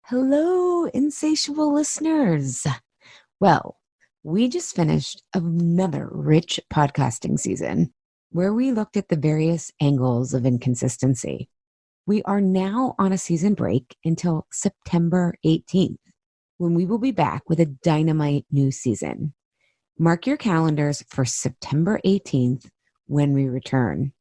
Hello, insatiable listeners. Well, we just finished another rich podcasting season where we looked at the various angles of inconsistency. We are now on a season break until September 18th, when we will be back with a dynamite new season. Mark your calendars for September 18th when we return.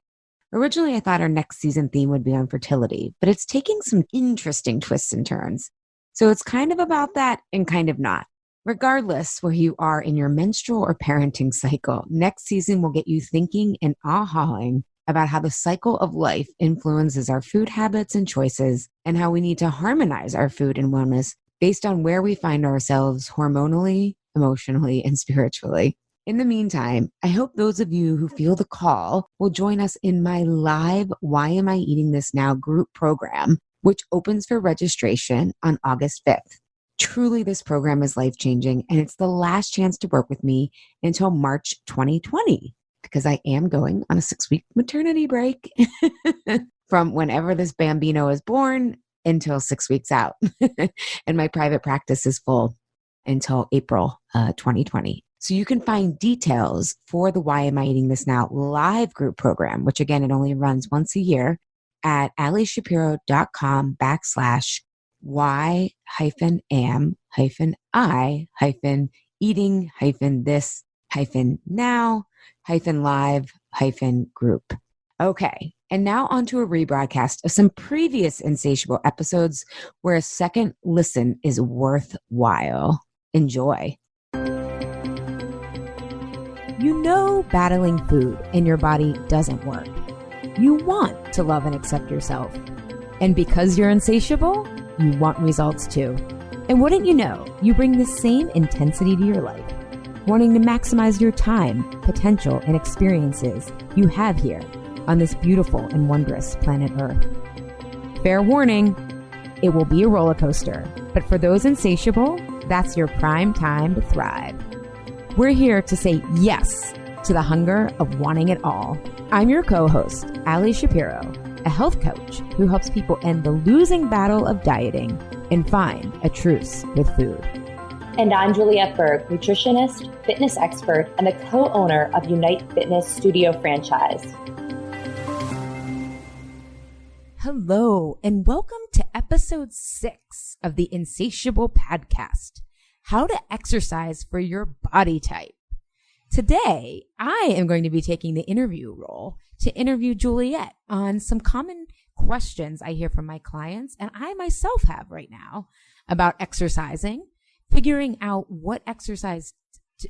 Originally, I thought our next season theme would be on fertility, but it's taking some interesting twists and turns. So it's kind of about that and kind of not. Regardless where you are in your menstrual or parenting cycle, next season will get you thinking and ahawing about how the cycle of life influences our food habits and choices, and how we need to harmonize our food and wellness based on where we find ourselves hormonally, emotionally, and spiritually. In the meantime, I hope those of you who feel the call will join us in my live Why Am I Eating This Now group program, which opens for registration on August 5th. Truly, this program is life-changing, and it's the last chance to work with me until March 2020, because I am going on a 6-week maternity break from whenever this bambino is born until 6 weeks out. And my private practice is full until April 2020. So you can find details for the Why Am I Eating This Now live group program, which again, it only runs once a year, at allyshapiro.com/why-am-I-eating-this-now-live-group. Okay, and now on to a rebroadcast of some previous Insatiable episodes where a second listen is worthwhile. Enjoy. You know battling food in your body doesn't work. You want to love and accept yourself. And because you're insatiable, you want results too. And wouldn't you know, you bring the same intensity to your life, wanting to maximize your time, potential, and experiences you have here on this beautiful and wondrous planet Earth. Fair warning, it will be a roller coaster, but for those insatiable, that's your prime time to thrive. We're here to say yes to the hunger of wanting it all. I'm your co-host, Ali Shapiro, a health coach who helps people end the losing battle of dieting and find a truce with food. And I'm Juliette Berg, nutritionist, fitness expert, and the co-owner of Unite Fitness Studio franchise. Hello, and welcome to episode 6 of the Insatiable Podcast, How to Exercise for Your Body Type. Today, I am going to be taking the interview role to interview Juliette on some common questions I hear from my clients and I myself have right now about exercising, figuring out what exercise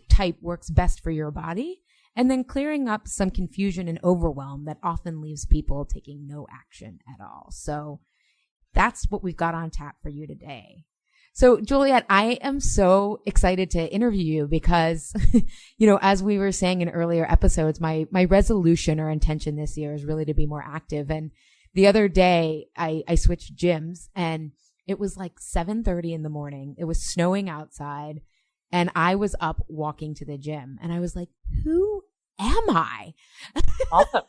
type works best for your body, and then clearing up some confusion and overwhelm that often leaves people taking no action at all. So that's what we've got on tap for you today. So Juliette, I am so excited to interview you because, as we were saying in earlier episodes, my resolution or intention this year is really to be more active. And the other day I switched gyms and it was like 7:30 in the morning. It was snowing outside and I was up walking to the gym and I was like, who am I? Awesome.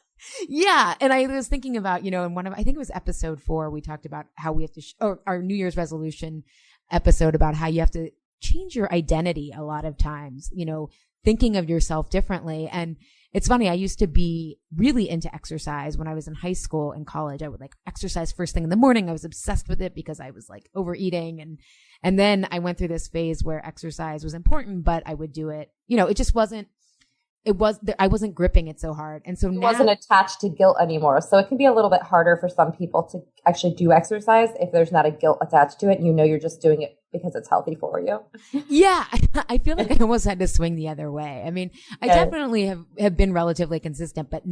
Yeah. And I was thinking about, in I think it was episode 4, we talked about how we have to, or our New Year's resolution episode about how you have to change your identity a lot of times, thinking of yourself differently. And it's funny, I used to be really into exercise when I was in high school and college. I would exercise first thing in the morning. I was obsessed with it because I was overeating. And then I went through this phase where exercise was important, but I would do it, it just wasn't, I wasn't gripping it so hard. And so It now wasn't attached to guilt anymore. So it can be a little bit harder for some people to actually do exercise if there's not a guilt attached to it. And you're just doing it because it's healthy for you. Yeah. I feel like I almost had to swing the other way. I mean, I definitely have been relatively consistent, but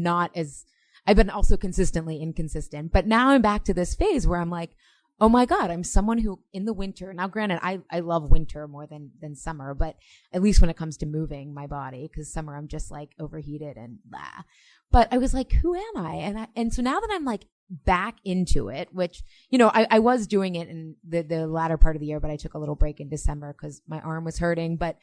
I've been also consistently inconsistent. But now I'm back to this phase where I'm like, oh my God, I'm someone who in the winter, now granted, I love winter more than summer, but at least when it comes to moving my body, because summer I'm just overheated and blah. But I was like, who am I? And so now that I'm back into it, which, I was doing it in the latter part of the year, but I took a little break in December because my arm was hurting. But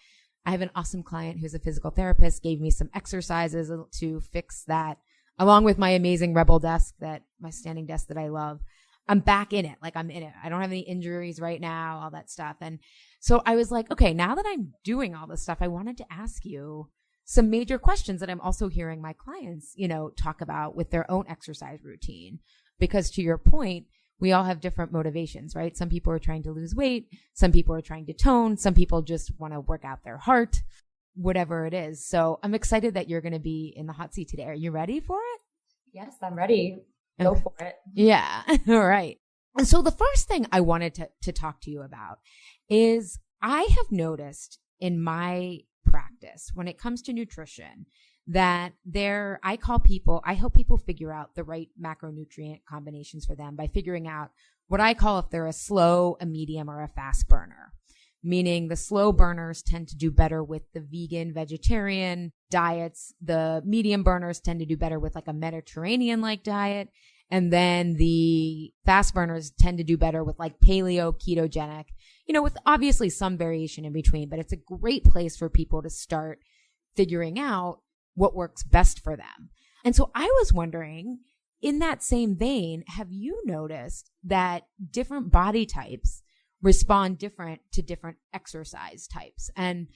I have an awesome client who's a physical therapist, gave me some exercises to fix that, along with my amazing Rebel desk, my standing desk that I love. I'm back in it. Like I'm in it. I don't have any injuries right now, all that stuff. And so I was like, okay, now that I'm doing all this stuff, I wanted to ask you some major questions that I'm also hearing my clients, talk about with their own exercise routine. Because to your point, we all have different motivations, right? Some people are trying to lose weight. Some people are trying to tone. Some people just want to work out their heart, whatever it is. So I'm excited that you're going to be in the hot seat today. Are you ready for it? Yes, I'm ready. Go for it. Yeah. All right. And so the first thing I wanted to talk to you about is I have noticed in my practice when it comes to nutrition that I help people figure out the right macronutrient combinations for them by figuring out what I call if they're a slow, a medium, or a fast burner. Meaning the slow burners tend to do better with the vegan, vegetarian diets. The medium burners tend to do better with like a Mediterranean-like diet. And then the fast burners tend to do better with like paleo, ketogenic, with obviously some variation in between, but it's a great place for people to start figuring out what works best for them. And so I was wondering, in that same vein, have you noticed that different body types respond different to different exercise types? And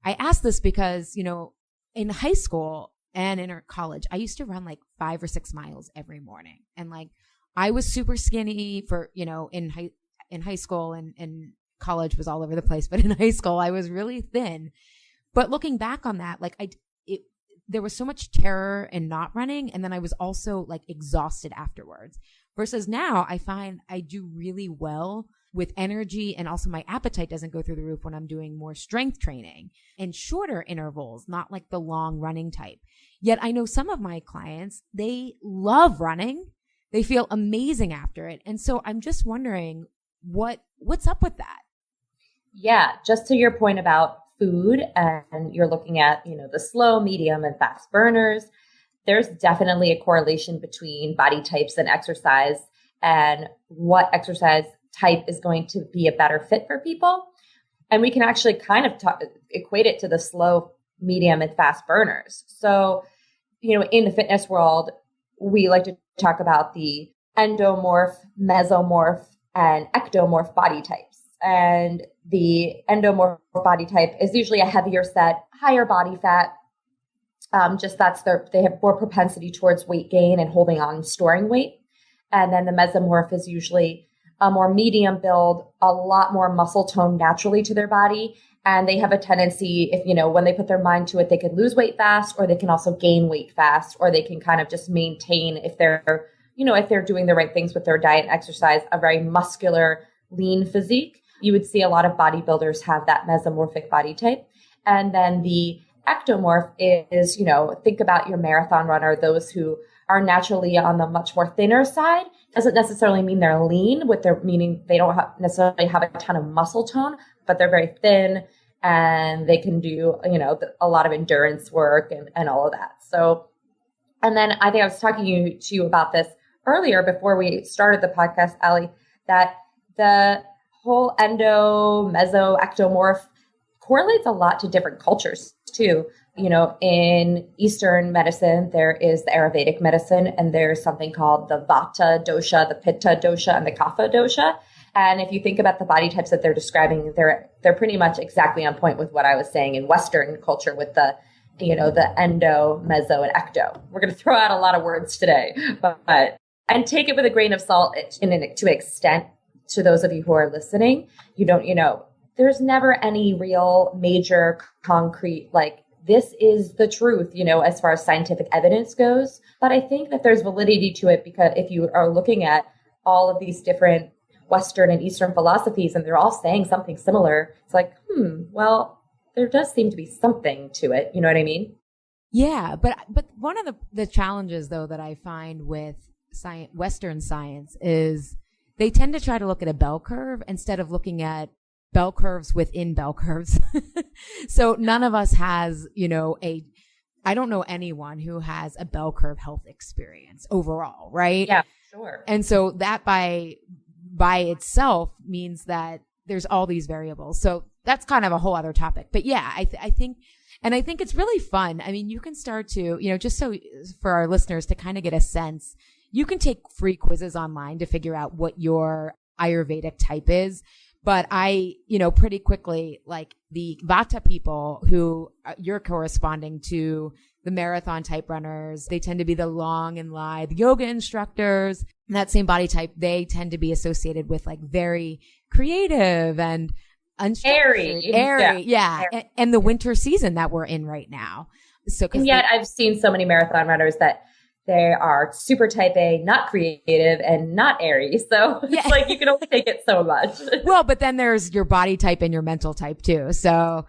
I ask this because, in high school and in college, I used to run like 5 or 6 miles every morning. And like, I was super skinny for, in high school, and college was all over the place. But in high school, I was really thin. But looking back on that, like there was so much terror in not running. And then I was also like exhausted afterwards. Versus now I find I do really well with energy, and also my appetite doesn't go through the roof when I'm doing more strength training and shorter intervals, not like the long running type. Yet I know some of my clients, they love running. They feel amazing after it. And so I'm just wondering what's up with that? Yeah, just to your point about food, and you're looking at, the slow, medium, and fast burners, there's definitely a correlation between body types and exercise and what exercise type is going to be a better fit for people. And we can actually kind of equate it to the slow, medium, and fast burners. So, in the fitness world, we like to talk about the endomorph, mesomorph, and ectomorph body types. And the endomorph body type is usually a heavier set, higher body fat. They have more propensity towards weight gain and holding on and storing weight. And then the mesomorph is usually a more medium build, a lot more muscle tone naturally to their body. And they have a tendency, if, when they put their mind to it, they can lose weight fast, or they can also gain weight fast, or they can kind of just maintain, if they're doing the right things with their diet and exercise, a very muscular, lean physique. You would see a lot of bodybuilders have that mesomorphic body type. And then the ectomorph is, think about your marathon runner, those who are naturally on the much more thinner side. Doesn't necessarily mean they're lean, meaning they don't necessarily have a ton of muscle tone, but they're very thin and they can do, a lot of endurance work and all of that. So, and then I think I was talking to you about this earlier before we started the podcast, Allie, that the whole endo, meso, ectomorph correlates a lot to different cultures too. In Eastern medicine, there is the Ayurvedic medicine, and there's something called the Vata dosha, the Pitta dosha, and the Kapha dosha. And if you think about the body types that they're describing, they're pretty much exactly on point with what I was saying in Western culture with the endo, meso, and ecto. We're going to throw out a lot of words today, and take it with a grain of salt to an extent. To those of you who are listening, there's never any real major concrete, like, this is the truth, as far as scientific evidence goes. But I think that there's validity to it, because if you are looking at all of these different Western and Eastern philosophies and they're all saying something similar, it's like, well, there does seem to be something to it. You know what I mean? Yeah. But one of the challenges, though, that I find with Western science is they tend to try to look at a bell curve instead of looking at bell curves within bell curves. So none of us has, I don't know anyone who has a bell curve health experience overall, right? Yeah, sure. And so that by itself means that there's all these variables. So that's kind of a whole other topic. But yeah, I think it's really fun. I mean, you can start to, just so for our listeners to kind of get a sense, you can take free quizzes online to figure out what your Ayurvedic type is. But I, pretty quickly, like the Vata people who you're corresponding to, the marathon type runners, they tend to be the long and lithe yoga instructors. And that same body type, they tend to be associated with like very creative and unstructured. Airy. Yeah. Airy. And the winter season that we're in right now. And yet I've seen so many marathon runners that they are super type A, not creative and not airy. So it's like you can only take it so much. Well, but then there's your body type and your mental type too. So,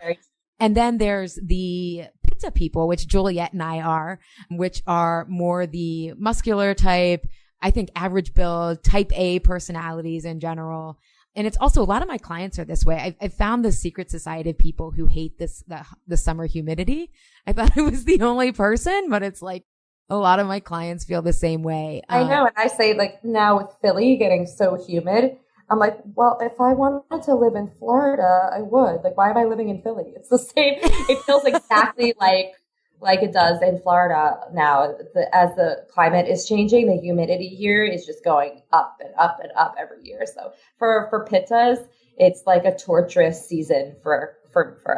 and then there's the Pitta people, which Juliet and I are, which are more the muscular type, I think average build, type A personalities in general. And it's also a lot of my clients are this way. I've found the secret society of people who hate the summer humidity. I thought I was the only person, but it's like, a lot of my clients feel the same way. I know. And I say like now with Philly getting so humid, I'm like, well, if I wanted to live in Florida, I would. Like, why am I living in Philly? It's the same. It feels exactly like it does in Florida now. As the climate is changing, the humidity here is just going up and up and up every year. So for Pittas, it's like a torturous season for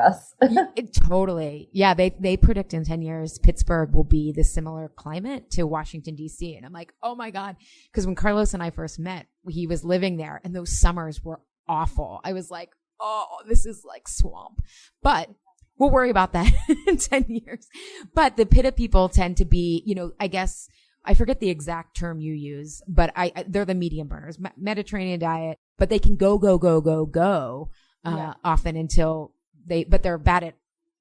us. Totally. Yeah. They predict in 10 years, Pittsburgh will be the similar climate to Washington, DC. And I'm like, oh my God. Cause when Carlos and I first met, he was living there and those summers were awful. I was like, oh, this is like swamp, but we'll worry about that in 10 years. But the Pitta people tend to be, I guess I forget the exact term you use, but they're the medium burners, Mediterranean diet, but they can go, often until but they're bad at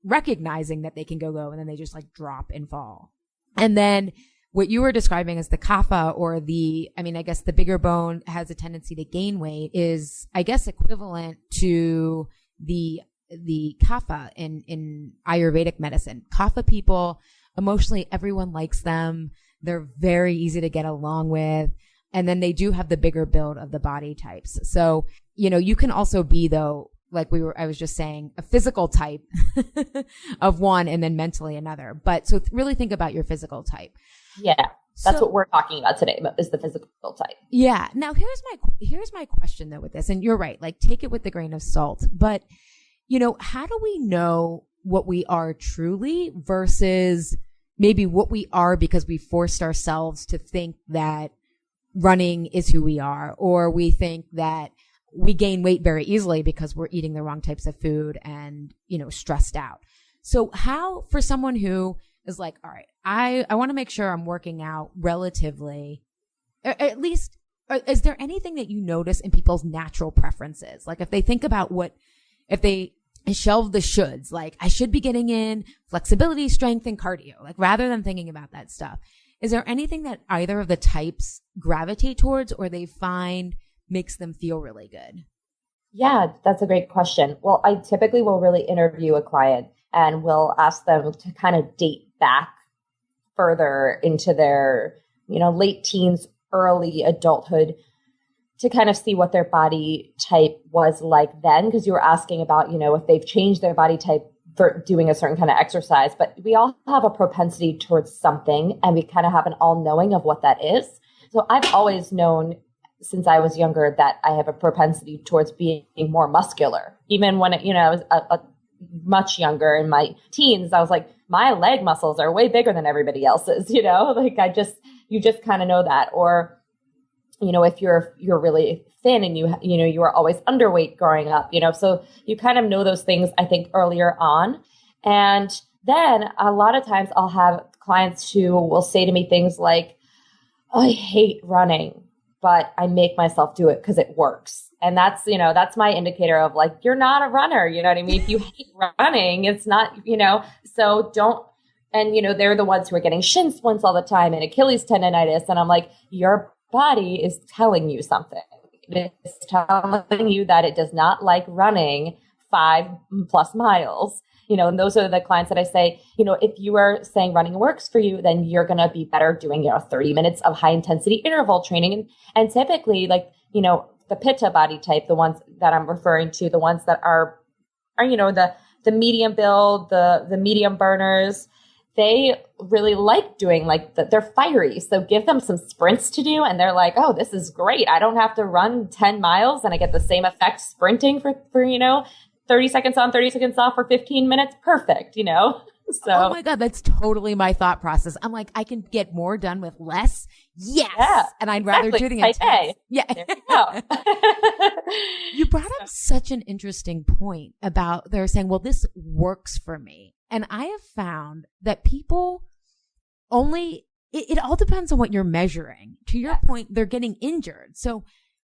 recognizing that they can go, and then they just like drop and fall. And then what you were describing as the kapha or I guess the bigger bone has a tendency to gain weight is, I guess, equivalent to the kapha in Ayurvedic medicine. Kapha people, emotionally, everyone likes them. They're very easy to get along with. And then they do have the bigger build of the body types. So, you can also be though, like I was just saying, a physical type of one and then mentally another. But so really think about your physical type. Yeah. That's what we're talking about today, is the physical type. Yeah. Now here's my question though with this. And you're right. Like take it with a grain of salt, but how do we know what we are truly versus maybe what we are because we forced ourselves to think that running is who we are, or we think that we gain weight very easily because we're eating the wrong types of food and, stressed out. So how, for someone who is like, all right, I want to make sure I'm working out relatively, at least, is there anything that you notice in people's natural preferences? Like if they think about if they shelve the shoulds, like I should be getting in flexibility, strength, and cardio, like rather than thinking about that stuff. Is there anything that either of the types gravitate towards or they find makes them feel really good? Yeah, that's a great question. Well, I typically will really interview a client and will ask them to kind of date back further into their, late teens, early adulthood to kind of see what their body type was like then. Because you were asking about, if they've changed their body type for doing a certain kind of exercise, but we all have a propensity towards something and we kind of have an all knowing of what that is. So I've always known since I was younger that I have a propensity towards being more muscular. Even when, I was much younger in my teens, I was like, my leg muscles are way bigger than everybody else's, like you just kind of know that. Or, if you're really thin and you were always underweight growing up, so you kind of know those things, I think, earlier on. And then a lot of times I'll have clients who will say to me things like, I hate running, but I make myself do it because it works. And that's my indicator of like, you're not a runner. You know what I mean? If you hate running, it's not, so don't, and they're the ones who are getting shin splints all the time and Achilles tendonitis. And I'm like, your body is telling you something. It's telling you that it does not like running 5+ miles. And those are the clients that I say, if you are saying running works for you, then you're going to be better doing, 30 minutes of high intensity interval training. And typically the Pitta body type, the ones that I'm referring to, the ones that are the medium build, the medium burners, they really like doing like they're fiery. So give them some sprints to do and they're like, oh, this is great. I don't have to run 10 miles and I get the same effect sprinting for 30 seconds on, 30 seconds off for 15 minutes. Perfect, So, oh my God, that's totally my thought process. I'm like, I can get more done with less. Yes. Yeah, and I'd rather do the intense. intense. Yeah. There you go. You brought up such an interesting point about they're saying, well, this works for me. And I have found that people it all depends on what you're measuring. To your point, they're getting injured. So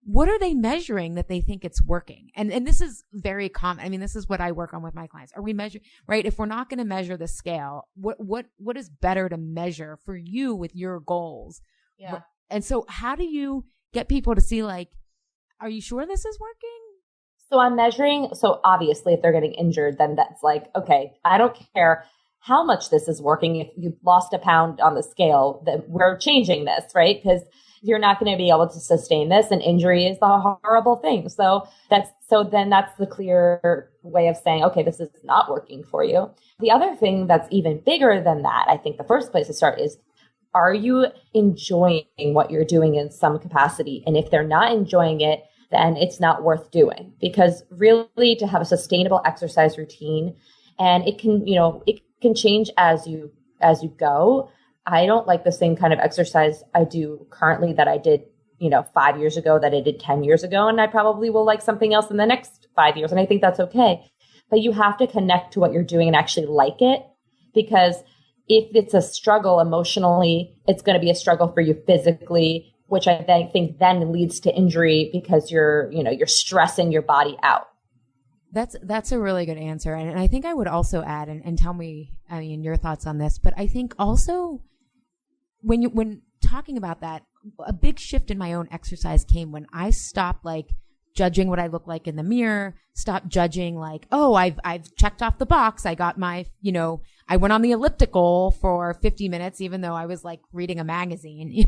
what are they measuring that they think it's working? And this is very common. I mean, this is what I work on with my clients. Are we measuring, right? If we're not going to measure the scale, what is better to measure for you with your goals? Yeah. And so how do you get people to see like, are you sure this is working? So I'm measuring. So obviously if they're getting injured, then that's like, okay, I don't care how much this is working. If you've lost a pound on the scale, then we're changing this, right? Because you're not going to be able to sustain this, and injury is a horrible thing. So then that's the clear way of saying, okay, this is not working for you. The other thing that's even bigger than that, I think the first place to start is, are you enjoying what you're doing in some capacity? And if they're not enjoying it, then it's not worth doing, because really to have a sustainable exercise routine, and it can change as you go. I don't like the same kind of exercise I do currently that I did, 5 years ago, that I did 10 years ago. And I probably will like something else in the next 5 years. And I think that's okay. But you have to connect to what you're doing and actually like it, because if it's a struggle emotionally, it's going to be a struggle for you physically, which I think then leads to injury because you're stressing your body out. That's a really good answer. And I think I would also add, and tell me, your thoughts on this, but I think also when talking about that, a big shift in my own exercise came when I stopped like judging what I look like in the mirror, stopped judging like, oh, I've checked off the box. I got my, I went on the elliptical for 50 minutes, even though I was like reading a magazine,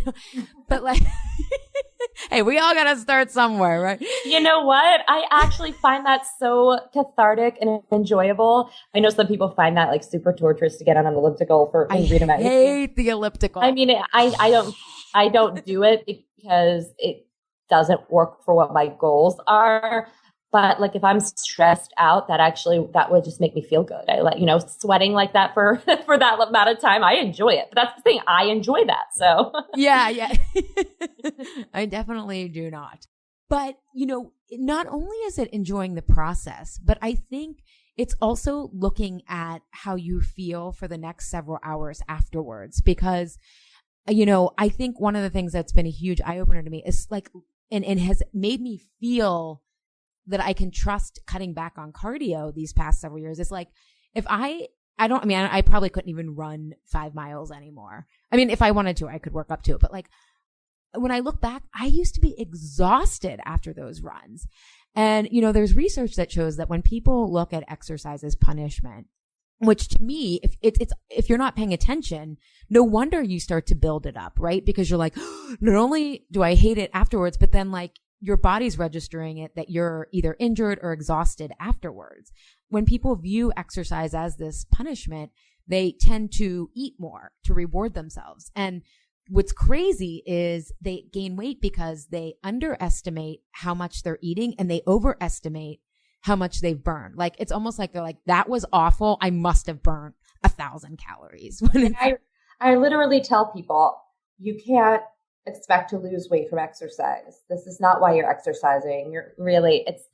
but like, hey, we all got to start somewhere, right? You know what? I actually find that so cathartic and enjoyable. I know some people find that like super torturous to get on an elliptical and read a magazine. I hate the elliptical. I mean, I don't do it because it doesn't work for what my goals are. But like if I'm stressed out, that would just make me feel good. I sweating like that for that amount of time. I enjoy it. But that's the thing. I enjoy that. So yeah. I definitely do not. But, not only is it enjoying the process, but I think it's also looking at how you feel for the next several hours afterwards. Because, I think one of the things that's been a huge eye opener to me is like, and has made me feel that I can trust cutting back on cardio these past several years. It's like, if I probably couldn't even run 5 miles anymore. I mean, if I wanted to, I could work up to it. But like, when I look back, I used to be exhausted after those runs. And, there's research that shows that when people look at exercise as punishment, which to me, if you're not paying attention, no wonder you start to build it up, right? Because you're like, not only do I hate it afterwards, but then like your body's registering it that you're either injured or exhausted afterwards. When people view exercise as this punishment, they tend to eat more to reward themselves. And what's crazy is they gain weight because they underestimate how much they're eating and they overestimate how much they've burned. Like, it's almost like they're like, that was awful. I must have burned 1,000 calories. I literally tell people, you can't expect to lose weight from exercise. This is not why you're exercising. You're really, it's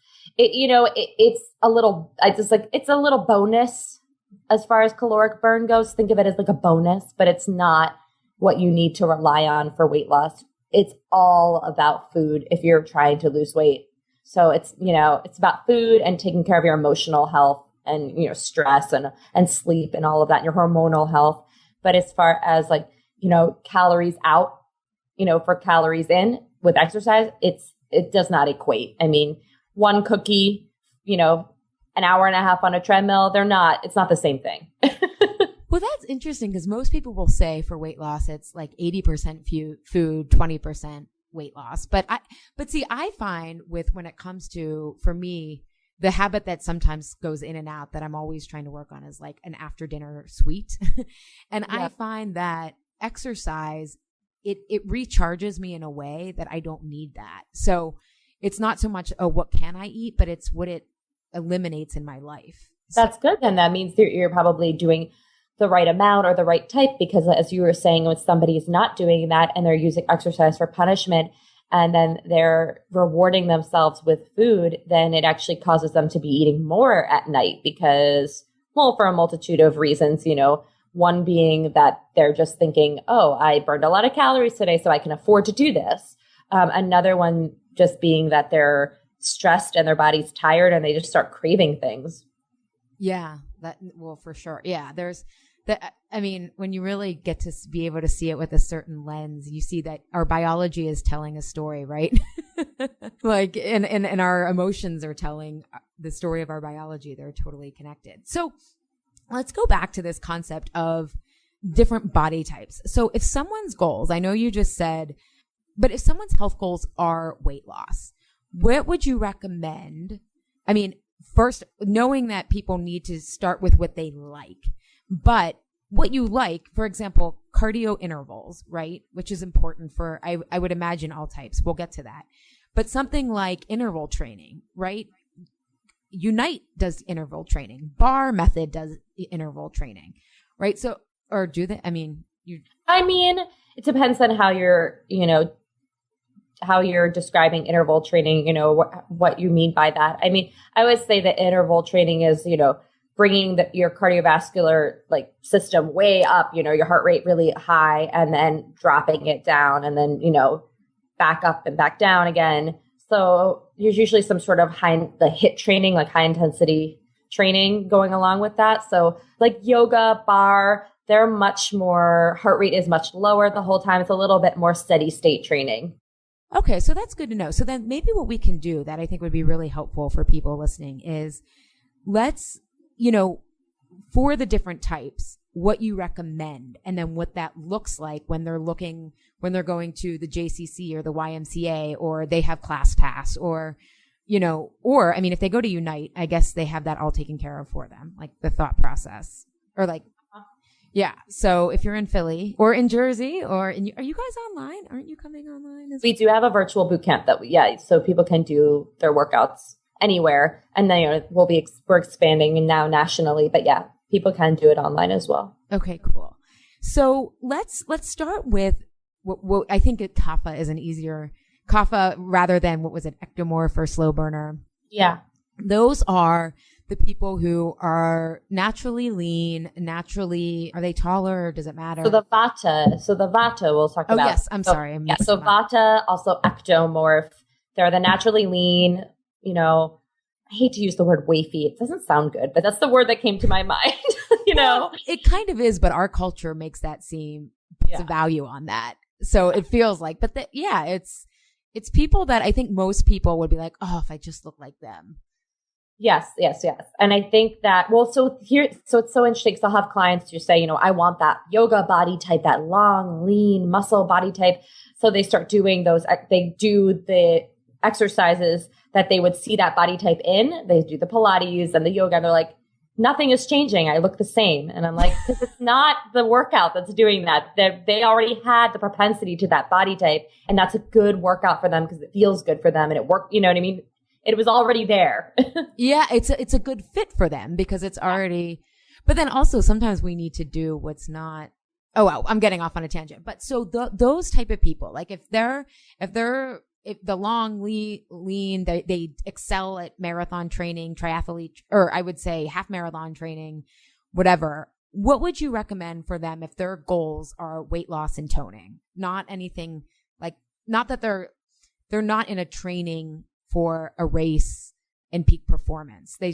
a little bonus as far as caloric burn goes. Think of it as like a bonus, but it's not what you need to rely on for weight loss. It's all about food if you're trying to lose weight. So it's about food and taking care of your emotional health and, stress and sleep and all of that, and your hormonal health. But as far as like, calories out, for calories in with exercise, it does not equate. I mean, one cookie, an hour and a half on a treadmill, it's not the same thing. Well, that's interesting because most people will say for weight loss, it's like 80% food, 20% weight loss. But see, I find when it comes to, for me, the habit that sometimes goes in and out that I'm always trying to work on is like an after dinner sweet. And I find that exercise, it recharges me in a way that I don't need that. So it's not so much, oh, what can I eat, but it's what it eliminates in my life. That's good. Then that means that you're probably doing the right amount or the right type, because as you were saying, when somebody is not doing that and they're using exercise for punishment and then they're rewarding themselves with food, then it actually causes them to be eating more at night because, well, for a multitude of reasons, one being that they're just thinking, oh, I burned a lot of calories today, so I can afford to do this. Another one just being that they're stressed and their body's tired and they just start craving things. Yeah, for sure. Yeah, when you really get to be able to see it with a certain lens, you see that our biology is telling a story, right? Like, and our emotions are telling the story of our biology. They're totally connected. So let's go back to this concept of different body types. So if someone's goals, I know you just said, but if someone's health goals are weight loss, what would you recommend? I mean, first, knowing that people need to start with what they like, but what you like, for example, cardio intervals, right? Which is important for, I would imagine, all types. We'll get to that. But something like interval training, right? Unite does interval training. Bar Method does interval training, right? So, or do they? It depends on how you're describing interval training, what you mean by that. I mean, I would say that interval training is, bringing your cardiovascular system way up, your heart rate really high and then dropping it down and then, back up and back down again. So there's usually some sort of HIIT training, like high intensity training going along with that. So like yoga, bar, they're much more, heart rate is much lower the whole time. It's a little bit more steady state training. Okay, so that's good to know. So then maybe what we can do that I think would be really helpful for people listening is let's, for the different types, what you recommend and then what that looks like when they're going to the JCC or the YMCA or they have Class Pass or if they go to Unite, I guess they have that all taken care of for them, like the thought process or yeah. So if you're in Philly or in Jersey are you guys online? Aren't you coming online? We do have a virtual boot camp so people can do their workouts anywhere. And then, we're expanding now nationally, but yeah, people can do it online as well. Okay, cool. So let's start with what I think Kapha is an easier Kapha rather than what was it, ectomorph or slow burner. Yeah. Those are the people who are naturally lean, are they taller or does it matter? So the Vata we'll talk about. Oh yes, I'm sorry. So Vata, also ectomorph. They're the naturally lean, I hate to use the word wafy. It doesn't sound good, but that's the word that came to my mind, Well, it kind of is, but our culture makes that puts a value on that. So it feels like, but it's people that I think most people would be like, oh, if I just look like them. Yes. And I think that, so it's so interesting because I'll have clients who say, I want that yoga body type, that long, lean muscle body type. So they start doing they do the exercises that they would see that body type in. They do the Pilates and the yoga and they're like, nothing is changing. I look the same. And I'm like, because it's not the workout that's doing that. They already had the propensity to that body type. And that's a good workout for them because it feels good for them and it worked. You know what I mean? It was already there. Yeah, it's a good fit for them because it's already, but then also sometimes we need to do what's not, oh, well, I'm getting off on a tangent. But so those type of people, like if the long lean, they excel at marathon training, triathlete, or I would say half marathon training, whatever. What would you recommend for them if their goals are weight loss and toning? Not anything not that they're not in a training for a race and peak performance. They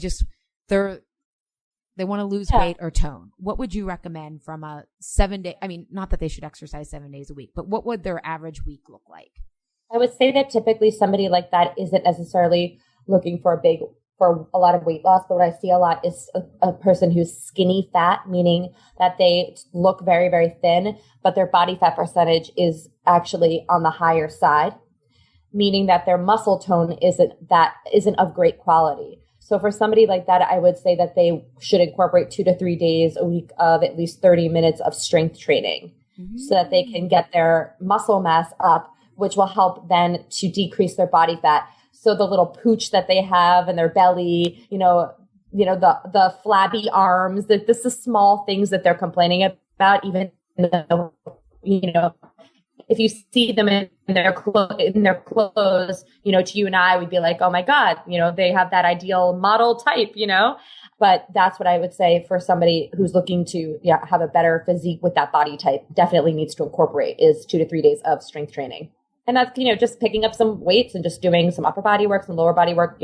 want to lose weight or tone. What would you recommend from a 7-day? I mean, not that they should exercise 7 days a week, but what would their average week look like? I would say that typically somebody like that isn't necessarily looking for a lot of weight loss, but what I see a lot is a person who's skinny fat, meaning that they look very, very thin, but their body fat percentage is actually on the higher side, meaning that their muscle tone isn't of great quality. So for somebody like that, I would say that they should incorporate 2 to 3 days a week of at least 30 minutes of strength training so that they can get their muscle mass up, which will help then to decrease their body fat. So the little pooch that they have in their belly, the flabby arms, this is small things that they're complaining about, even though, if you see them in their clothes, to you and I, we'd be like, oh my God, they have that ideal model type, but that's what I would say for somebody who's looking to have a better physique with that body type, definitely needs to incorporate is 2 to 3 days of strength training. And that's, just picking up some weights and just doing some upper body work, some lower body work,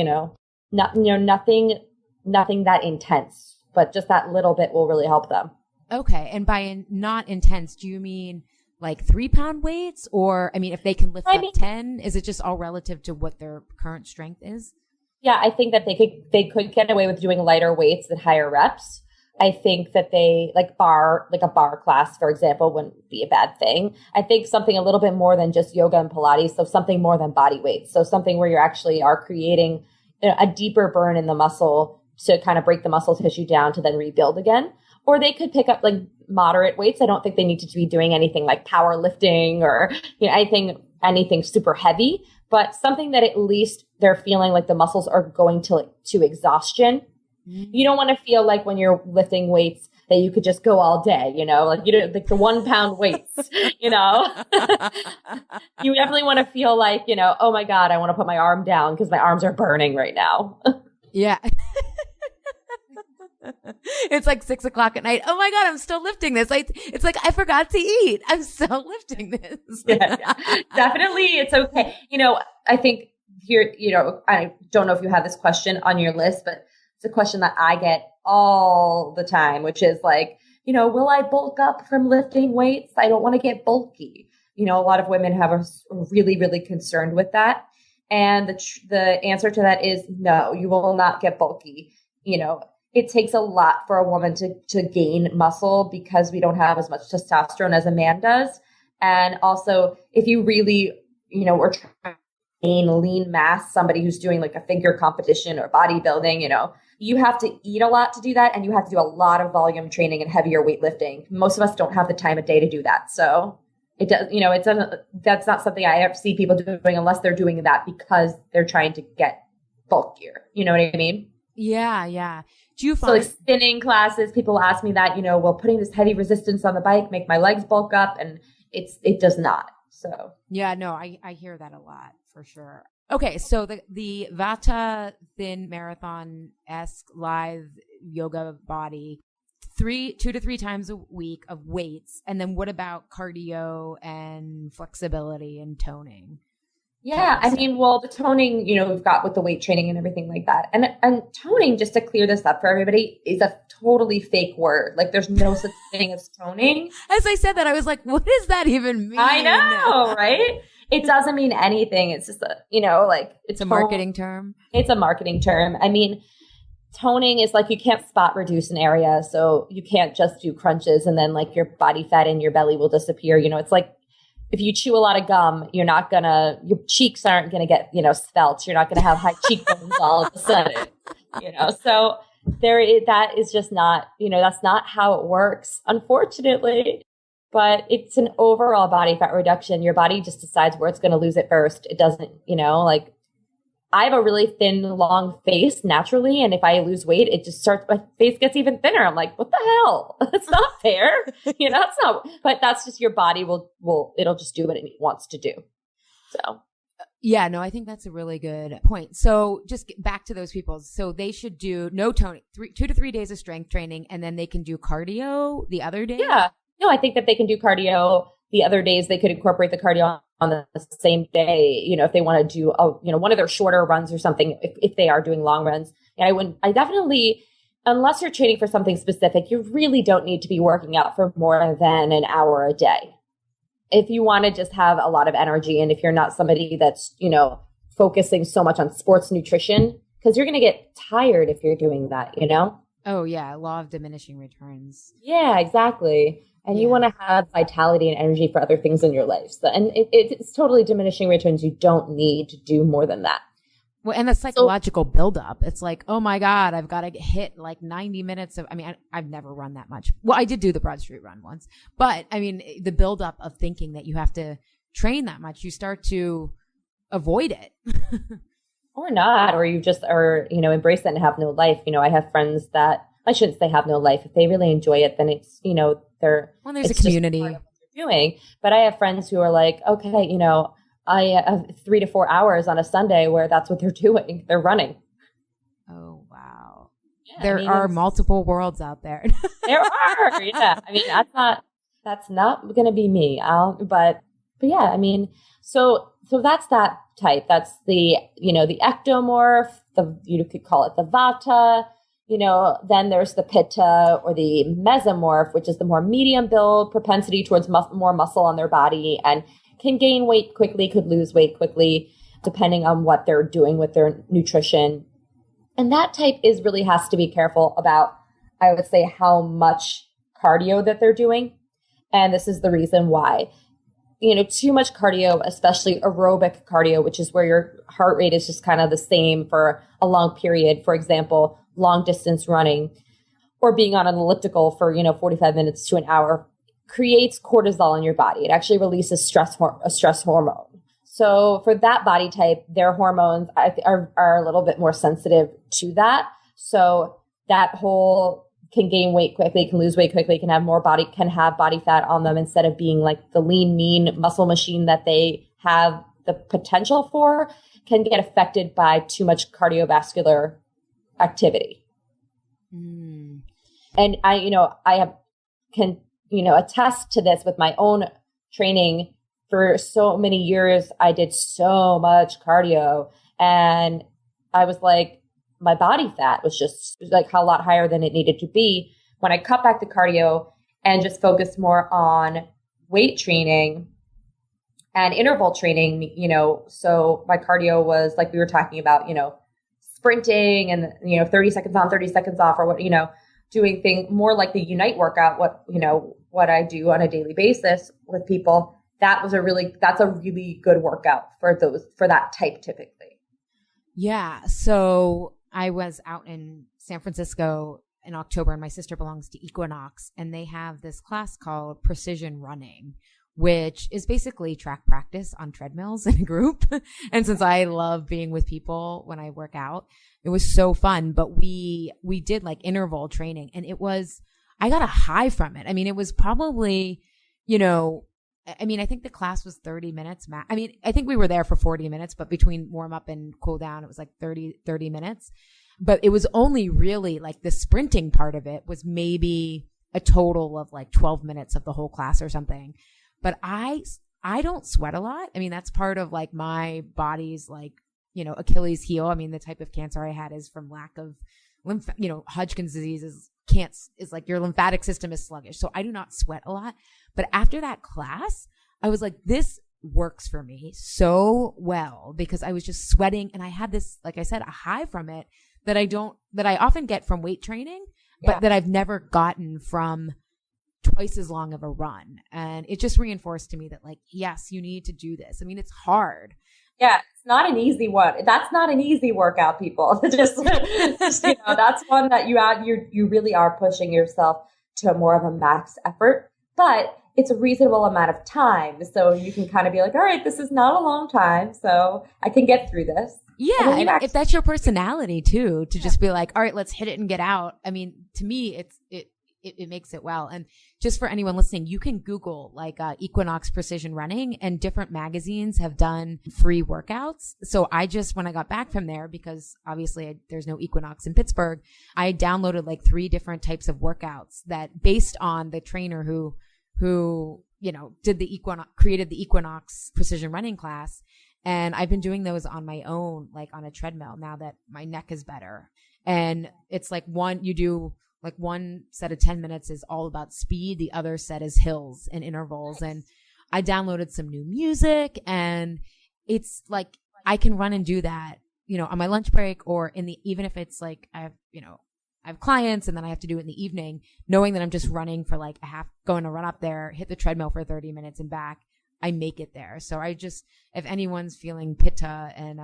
nothing that intense, but just that little bit will really help them. Okay. And by not intense, do you mean like 3-pound weights? Or, if they can lift up 10, is it just all relative to what their current strength is? Yeah, I think that they could get away with doing lighter weights at higher reps. I think that they like a bar class, for example, wouldn't be a bad thing. I think something a little bit more than just yoga and Pilates. So something more than body weight. So something where you actually are creating a deeper burn in the muscle to kind of break the muscle tissue down to then rebuild again. Or they could pick up like moderate weights. I don't think they need to be doing anything like powerlifting or anything super heavy, but something that at least they're feeling like the muscles are going to exhaustion. Mm-hmm. You don't want to feel like when you're lifting weights that you could just go all day, like like the 1 pound weights, You definitely want to feel like, oh my God, I want to put my arm down because my arms are burning right now. Yeah. It's like 6 o'clock at night. Oh my God, I'm still lifting this. It's like I forgot to eat. I'm still lifting this. Yeah, definitely. It's okay. I think here, I don't know if you have this question on your list, but it's a question that I get all the time, which is like, will I bulk up from lifting weights? I don't want to get bulky. A lot of women are really, really concerned with that. And the answer to that is no, you will not get bulky. It takes a lot for a woman to gain muscle because we don't have as much testosterone as a man does. And also, if you really, are trying to gain lean mass, somebody who's doing like a figure competition or bodybuilding, you have to eat a lot to do that. And you have to do a lot of volume training and heavier weightlifting. Most of us don't have the time of day to do that. So it does, that's not something I ever see people doing unless they're doing that because they're trying to get bulkier. You know what I mean? Yeah. Yeah. Do you find like spinning classes, people ask me that, will putting this heavy resistance on the bike make my legs bulk up? And it does not. So yeah, no, I hear that a lot for sure. Okay. So the Vata Thin Marathon-esque live yoga body, 2 to 3 times a week of weights. And then what about cardio and flexibility and toning? Yeah. The toning, we've got with the weight training and everything like that. And toning, just to clear this up for everybody, is a totally fake word. Like there's no such thing as toning. As I said that, I was like, what does that even mean? I know, right? It doesn't mean anything. It's just it's a marketing term. It's a marketing term. Toning is like you can't spot reduce an area. So you can't just do crunches and then like your body fat in your belly will disappear. It's like, if you chew a lot of gum, your cheeks aren't going to get, svelte. You're not going to have high cheekbones all of a sudden, So that is just not, that's not how it works, unfortunately. But it's an overall body fat reduction. Your body just decides where it's going to lose it first. It doesn't, I have a really thin, long face naturally. And if I lose weight, my face gets even thinner. I'm like, what the hell? That's not fair. It's not, but that's just your body it'll just do what it wants to do. So. Yeah, no, I think that's a really good point. So just get back to those people. So they should do no toning, 2 to 3 days of strength training, and then they can do cardio the other day. Yeah. No, I think that they can do cardio the other days. They could incorporate the cardio on the same day, if they want to do, one of their shorter runs or something, if they are doing long runs. And I definitely, unless you're training for something specific, you really don't need to be working out for more than an hour a day. If you want to just have a lot of energy, and if you're not somebody that's, focusing so much on sports nutrition, because you're going to get tired if you're doing that, Oh yeah. Law of diminishing returns. Yeah, exactly. And you want to have vitality and energy for other things in your life. So, and it's totally diminishing returns. You don't need to do more than that. Well, and the So, psychological buildup. It's like, oh my God, I've got to hit like 90 minutes of, I mean, I've never run that much. Well, I did do the Broad Street run once, but I mean, the buildup of thinking that you have to train that much, you start to avoid it. or not, or you just are, embrace that and have no life. I have friends that, I shouldn't say have no life. If they really enjoy it, then it's, Well, there's a it's just community. part of what they're doing. But I have friends who are like, okay, I have 3 to 4 hours on a Sunday where that's what they're doing. They're running. Oh, wow. Yeah, There are multiple worlds out there. there are. Yeah. I mean, that's not going to be me. But yeah, I mean, so that's that type. That's the ectomorph, you could call it the vata, then there's the pitta or the mesomorph, which is the more medium build propensity towards more muscle on their body and can gain weight quickly, could lose weight quickly, depending on what they're doing with their nutrition. And that type really has to be careful about, I would say, how much cardio that they're doing. And this is the reason why. Too much cardio, especially aerobic cardio, which is where your heart rate is just kind of the same for a long period. For example, long distance running or being on an elliptical for, 45 minutes to an hour creates cortisol in your body. It actually releases a stress hormone. So for that body type, their hormones are a little bit more sensitive to that. So that whole can gain weight quickly, can lose weight quickly, can have body fat on them instead of being like the lean, mean muscle machine that they have the potential for, can get affected by too much cardiovascular activity. Mm. And can attest to this with my own training. For so many years, I did so much cardio, and I was like, my body fat was just like a lot higher than it needed to be. When I cut back the cardio and just focused more on weight training and interval training, so my cardio was like we were talking about, sprinting and, 30 seconds on, 30 seconds off, or doing things more like the Unite workout, what I do on a daily basis with people. That's a really good workout for that type typically. Yeah. So I was out in San Francisco in October, and my sister belongs to Equinox, and they have this class called Precision Running, which is basically track practice on treadmills in a group. And since I love being with people when I work out, it was so fun. But we did like interval training, and I got a high from it. I mean, it was probably, I think the class was 30 minutes. I think we were there for 40 minutes, but between warm up and cool down, it was like 30 minutes. But it was only really like the sprinting part of it was maybe a total of like 12 minutes of the whole class or something. But I don't sweat a lot. I mean, that's part of like my body's like, Achilles heel. I mean, the type of cancer I had is from lack of Hodgkin's disease is like your lymphatic system is sluggish. So I do not sweat a lot. But after that class, I was like, this works for me so well because I was just sweating and I had this, like I said, a high from it that I often get from weight training, but that I've never gotten from twice as long of a run. And it just reinforced to me that like, yes, you need to do this. I mean, it's hard. Yeah, it's not an easy one. That's not an easy workout, people. just that's one that you really are pushing yourself to more of a max effort, but it's a reasonable amount of time. So you can kind of be like, all right, this is not a long time, so I can get through this. Yeah. And if that's your personality too, to just be like, all right, let's hit it and get out. I mean, to me, it makes it well. And just for anyone listening, you can Google like Equinox Precision Running, and different magazines have done free workouts. So when I got back from there, because obviously there's no Equinox in Pittsburgh, I downloaded like 3 different types of workouts that based on the trainer who created the Equinox Precision Running class. And I've been doing those on my own, like on a treadmill now that my neck is better. And it's like you do like one set of 10 minutes is all about speed. The other set is hills and intervals. Nice. And I downloaded some new music, and it's like, I can run and do that, on my lunch break or even if it's like, I have clients and then I have to do it in the evening, knowing that I'm just running for like going to run up there, hit the treadmill for 30 minutes and back. I make it there. So if anyone's feeling pitta and,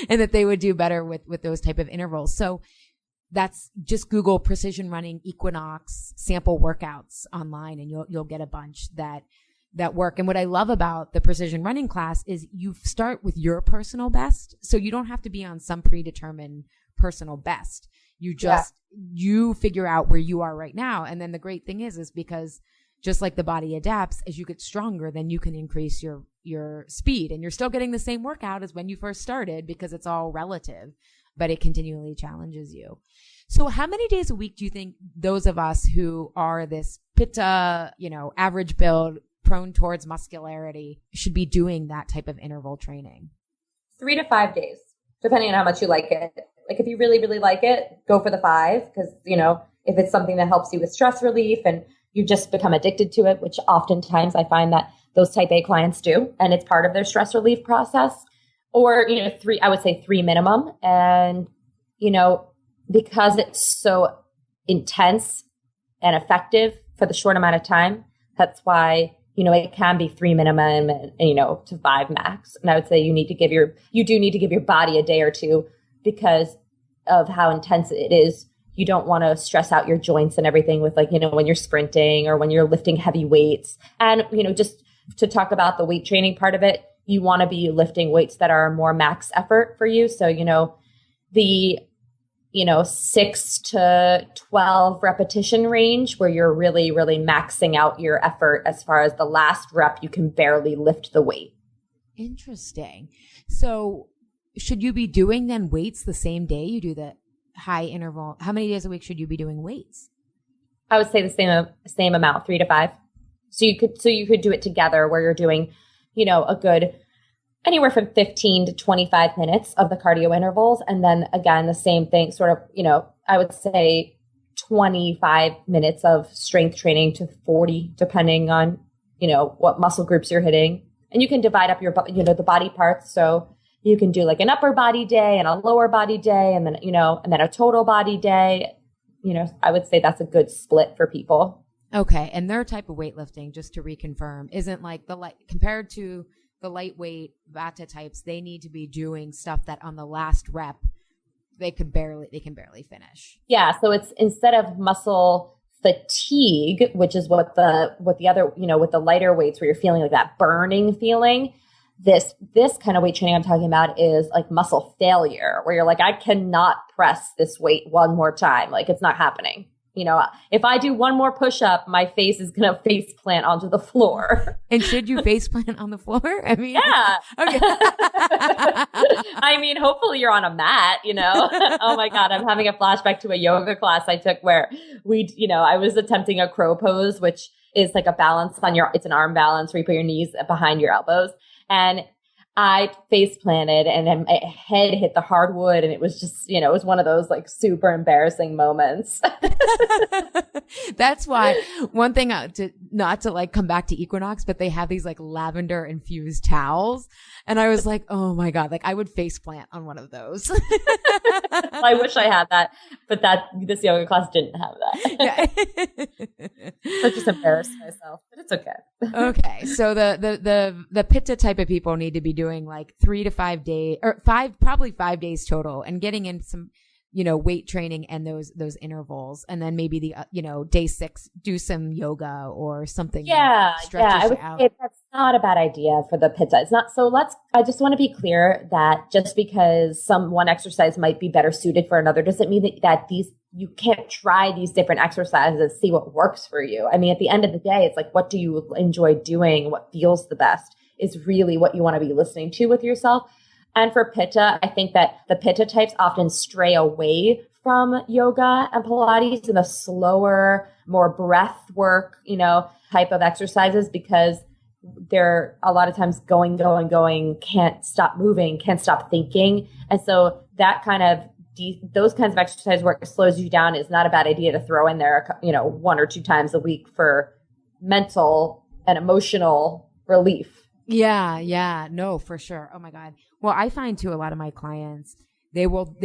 and that they would do better with those type of intervals. So that's just Google precision running Equinox sample workouts online, and you'll get a bunch that work. And what I love about the precision running class is you start with your personal best. So you don't have to be on some predetermined personal best. You figure out where you are right now. And then the great thing is because just like the body adapts, as you get stronger, then you can increase your speed, and you're still getting the same workout as when you first started because it's all relative, but it continually challenges you. So how many days a week do you think those of us who are this pitta, average build, prone towards muscularity should be doing that type of interval training? 3 to 5 days, depending on how much you like it. Like if you really, really like it, go for the 5, because, if it's something that helps you with stress relief and you just become addicted to it, which oftentimes I find that those type A clients do, and it's part of their stress relief process. Or, 3, I would say 3 minimum. And, because it's so intense and effective for the short amount of time, that's why, it can be 3 minimum and, to 5 max. And I would say you do need to give your body a day or two because of how intense it is. You don't want to stress out your joints and everything with when you're sprinting or when you're lifting heavy weights. And, just to talk about the weight training part of it, you want to be lifting weights that are more max effort for you. So, the 6 to 12 repetition range where you're really, really maxing out your effort as far as the last rep, you can barely lift the weight. Interesting. So should you be doing then weights the same day you do the high interval? How many days a week should you be doing weights? I would say the same amount, 3 to 5. So you could do it together where you're doing, a good anywhere from 15 to 25 minutes of the cardio intervals. And then again, the same thing, sort of, I would say 25 minutes of strength training to 40, depending on, what muscle groups you're hitting. And you can divide up your, the body parts. So you can do like an upper body day and a lower body day, and then, and then a total body day. I would say that's a good split for people. Okay. And their type of weightlifting, just to reconfirm, isn't like compared to the lightweight Vata types, they need to be doing stuff that on the last rep, they can barely finish. Yeah. So it's instead of muscle fatigue, which is what the other, with the lighter weights where you're feeling like that burning feeling, this kind of weight training I'm talking about is like muscle failure, where you're like, I cannot press this weight one more time. Like it's not happening. If I do one more push-up, my face is going to face plant onto the floor. And should you face plant on the floor? I mean, yeah. Okay. I mean, hopefully you're on a mat, Oh my God. I'm having a flashback to a yoga class I took where I was attempting a crow pose, which is like a balance it's an arm balance where you put your knees behind your elbows. And I face planted and then my head hit the hardwood, and it was just, it was one of those like super embarrassing moments. That's why one thing not to like come back to Equinox, but they have these like lavender infused towels. And I was like, oh my God, like I would face plant on one of those. I wish I had that, but this yoga class didn't have that. Yeah. I just embarrassed myself, but it's okay. Okay. So the pitta type of people need to be doing like 3 to 5 days or probably 5 days total, and getting in some, weight training and those intervals. And then maybe day 6, do some yoga or something. Yeah. I would say that's not a bad idea for the pitta. It's not. So I just want to be clear that just because one exercise might be better suited for another doesn't mean that you can't try these different exercises, see what works for you. I mean, at the end of the day, it's like, what do you enjoy doing? What feels the best is really what you want to be listening to with yourself. And for pitta, I think that the pitta types often stray away from yoga and Pilates and the slower, more breath work, type of exercises, because they're a lot of times going, can't stop moving, can't stop thinking. And so that kind of those kinds of exercise work slows you down is not a bad idea to throw in there, 1 or 2 times a week for mental and emotional relief. Yeah. No, for sure. Oh my God. Well, I find too, a lot of my clients, they will,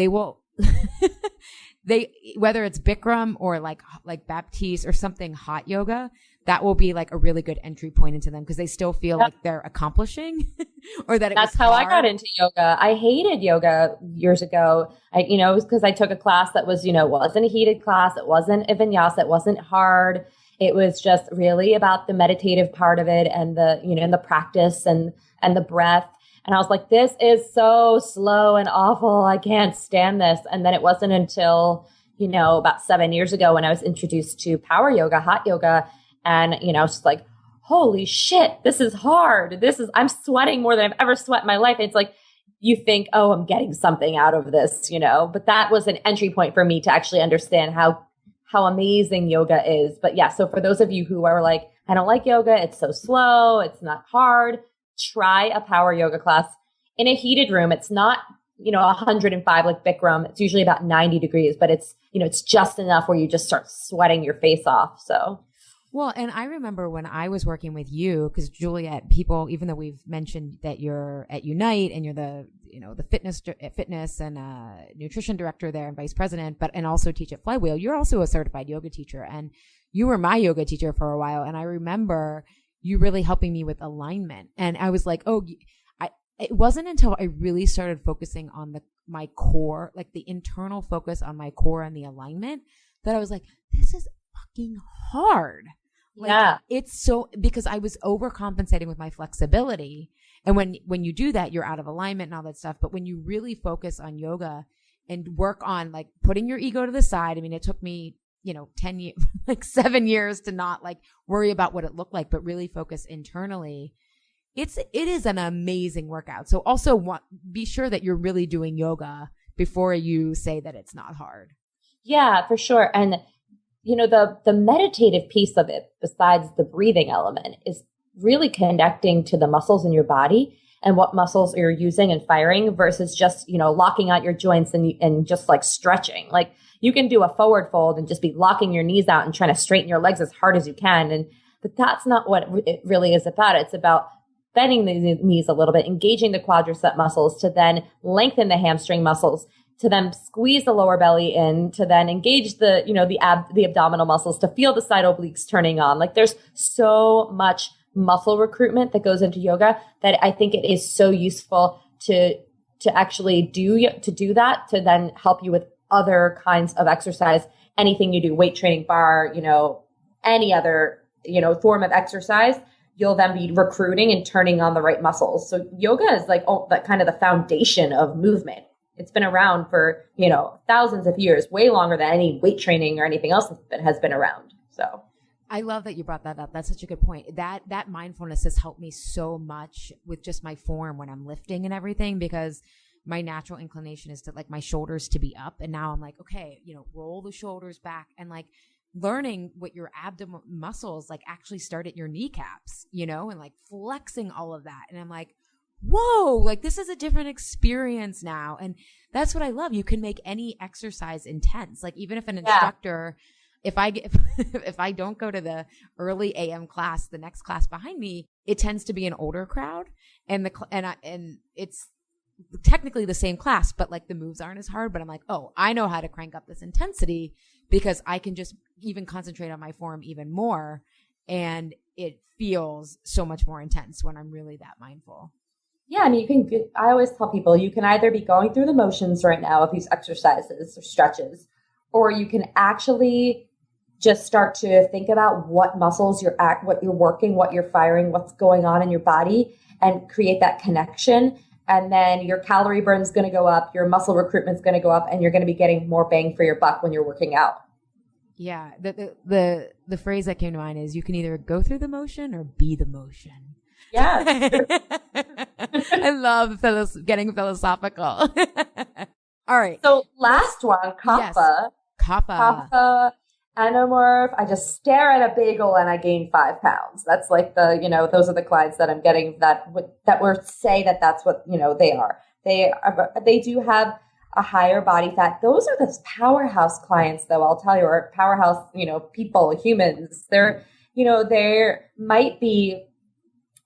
whether it's Bikram or like Baptiste or something hot yoga, that will be like a really good entry point into them because they still feel like they're accomplishing or that That's how I got into yoga. I hated yoga years ago. It was because I took a class that was, wasn't a heated class. It wasn't a vinyasa. It wasn't hard. It was just really about the meditative part of it and and the practice and the breath. And I was like, this is so slow and awful. I can't stand this. And then it wasn't until, about 7 years ago when I was introduced to power yoga, hot yoga. And, it's just like, holy shit, this is hard. I'm sweating more than I've ever sweat in my life. It's like, you think, oh, I'm getting something out of this, but that was an entry point for me to actually understand how amazing yoga is. But yeah, so for those of you who are like, I don't like yoga, it's so slow, it's not hard, try a power yoga class in a heated room. It's not, 105 like Bikram. It's usually about 90 degrees, but it's, it's just enough where you just start sweating your face off. So. Well, and I remember when I was working with you, because Juliet, people, even though we've mentioned that you're at Unite and you're the fitness and nutrition director there and vice president, and also teach at Flywheel, you're also a certified yoga teacher, and you were my yoga teacher for a while. And I remember you really helping me with alignment, and I was like, it wasn't until I really started focusing on my core, like the internal focus on my core and the alignment, that I was like, this is fucking hard. It's so, because I was overcompensating with my flexibility. And when you do that, you're out of alignment and all that stuff. But when you really focus on yoga and work on like putting your ego to the side, I mean, it took me, 10 years, like 7 years to not like worry about what it looked like, but really focus internally. It is an amazing workout. So also be sure that you're really doing yoga before you say that it's not hard. Yeah, for sure. And the meditative piece of it, besides the breathing element, is really connecting to the muscles in your body and what muscles you're using and firing versus just, locking out your joints and just like stretching. Like you can do a forward fold and just be locking your knees out and trying to straighten your legs as hard as you can. But that's not what it really is about. It's about bending the knees a little bit, engaging the quadricep muscles to then lengthen the hamstring muscles, to then squeeze the lower belly in, to then engage the abdominal muscles, to feel the side obliques turning on. Like there's so much muscle recruitment that goes into yoga that I think it is so useful to actually do that, to then help you with other kinds of exercise, anything you do, weight training, bar, any other, form of exercise. You'll then be recruiting and turning on the right muscles. So yoga is like that kind of the foundation of movement. It's been around for, thousands of years, way longer than any weight training or anything else that has been around. So I love that you brought that up. That's such a good point. That mindfulness has helped me so much with just my form when I'm lifting and everything, because my natural inclination is to like my shoulders to be up. And now I'm like, okay, roll the shoulders back, and like learning what your abdomen muscles like actually start at your kneecaps, and like flexing all of that. And I'm like, whoa, like this is a different experience now. And that's what I love. You can make any exercise intense. Like even if an instructor, if I don't go to the early AM class, the next class behind me, it tends to be an older crowd, and it's technically the same class, but like the moves aren't as hard. But I'm like, oh, I know how to crank up this intensity because I can just even concentrate on my form even more. And it feels so much more intense when I'm really that mindful. Yeah, I mean, I always tell people you can either be going through the motions right now of these exercises or stretches, or you can actually just start to think about what muscles what you're working, what you're firing, what's going on in your body, and create that connection. And then your calorie burn is going to go up, your muscle recruitment is going to go up, and you're going to be getting more bang for your buck when you're working out. Yeah, the phrase that came to mind is you can either go through the motion or be the motion. Yeah. I love getting philosophical. All right. So last one, kapha. Yes. Kapha, endomorph. I just stare at a bagel and I gain 5 pounds. That's like those are the clients that I'm getting that were say that's what, they are. They do have a higher body fat. Those are the powerhouse clients though, I'll tell you, or powerhouse, people, humans. They might be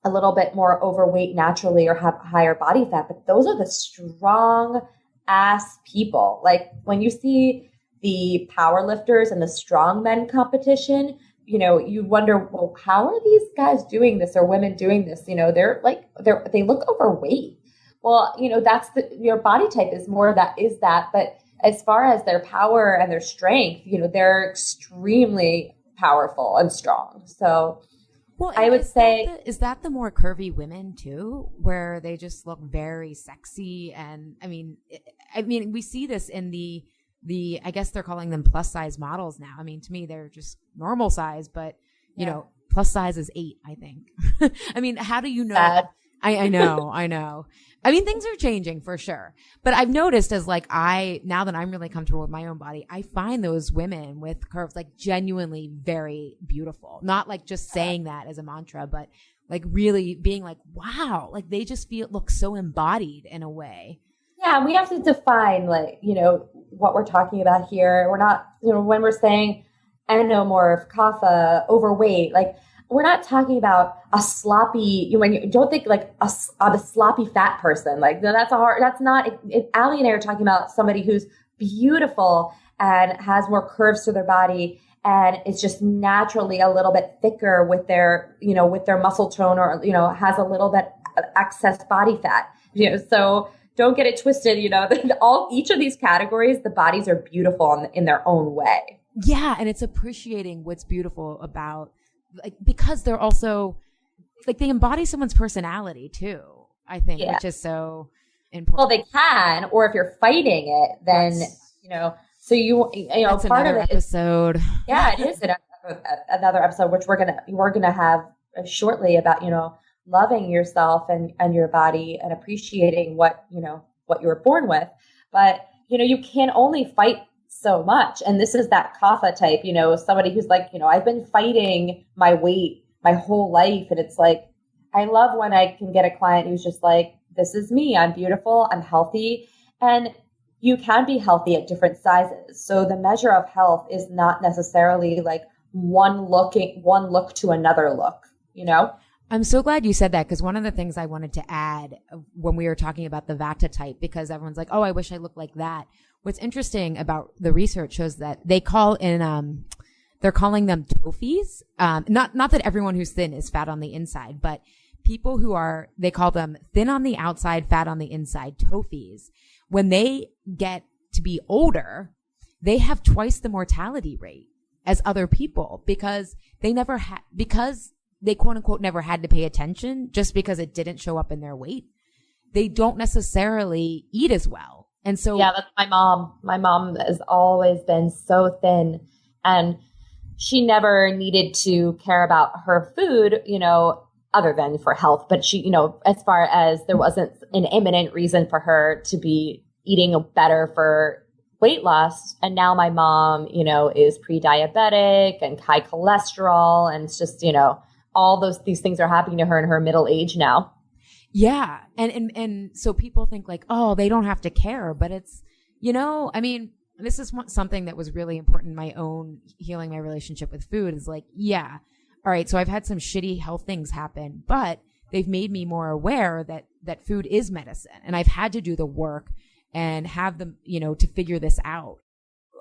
a little bit more overweight naturally or have higher body fat, but those are the strong ass people. Like when you see the power lifters and the strongmen competition, you wonder, well, how are these guys doing this or women doing this? They look overweight. Well, that's your body type is more of that is that. But as far as their power and their strength, they're extremely powerful and strong. So Well, I and would say, is that the more curvy women too, where they just look very sexy? And I mean, we see this in the I guess they're calling them plus size models now. I mean, to me, they're just normal size, but plus size is 8, I think. I mean, how do you know? sad. I know, I know. I mean, things are changing for sure. But I've noticed as like now that I'm really comfortable with my own body, I find those women with curves like genuinely very beautiful. Not like just saying that as a mantra, but like really being like, wow, like they just look so embodied in a way. Yeah, we have to define what we're talking about here. We're not, when we're saying endomorph, kapha, overweight, like we're not talking about a sloppy, when you don't think like a sloppy fat person. Like that's not, Allie and I are talking about somebody who's beautiful and has more curves to their body and it's just naturally a little bit thicker with their muscle tone or, has a little bit of excess body fat, so don't get it twisted, each of these categories, the bodies are beautiful in their own way. Yeah. And it's appreciating what's beautiful about like, because they're also like, they embody someone's personality too, I think, which is so important. Well, they can, or if you're fighting it, then, so that's part of it episode. Yeah, it is another episode, which we're going to have shortly about, loving yourself and your body and appreciating what you were born with. But, you can only fight so much. And this is that kapha type, somebody who's like, I've been fighting my weight my whole life. And it's like, I love when I can get a client who's just like, this is me. I'm beautiful. I'm healthy. And you can be healthy at different sizes. So the measure of health is not necessarily like one look to another look, I'm so glad you said that because one of the things I wanted to add when we were talking about the Vata type, because everyone's like, oh, I wish I looked like that. What's interesting about the research shows that they they're calling them tophies. Not that everyone who's thin is fat on the inside, but people who they call them thin on the outside, fat on the inside, tophies. When they get to be older, they have twice the mortality rate as other people because because they quote unquote never had to pay attention just because it didn't show up in their weight. They don't necessarily eat as well. And so, yeah, that's my mom. My mom has always been so thin and she never needed to care about her food, other than for health. But she, as far as there wasn't an imminent reason for her to be eating better for weight loss. And now my mom, is pre-diabetic and high cholesterol. And it's just, all these things are happening to her in her middle age now. Yeah. And so people think like, oh, they don't have to care, but it's, I mean, this is something that was really important in my own healing my relationship with food is like, yeah. All right. So I've had some shitty health things happen, but they've made me more aware that food is medicine and I've had to do the work and have them, to figure this out.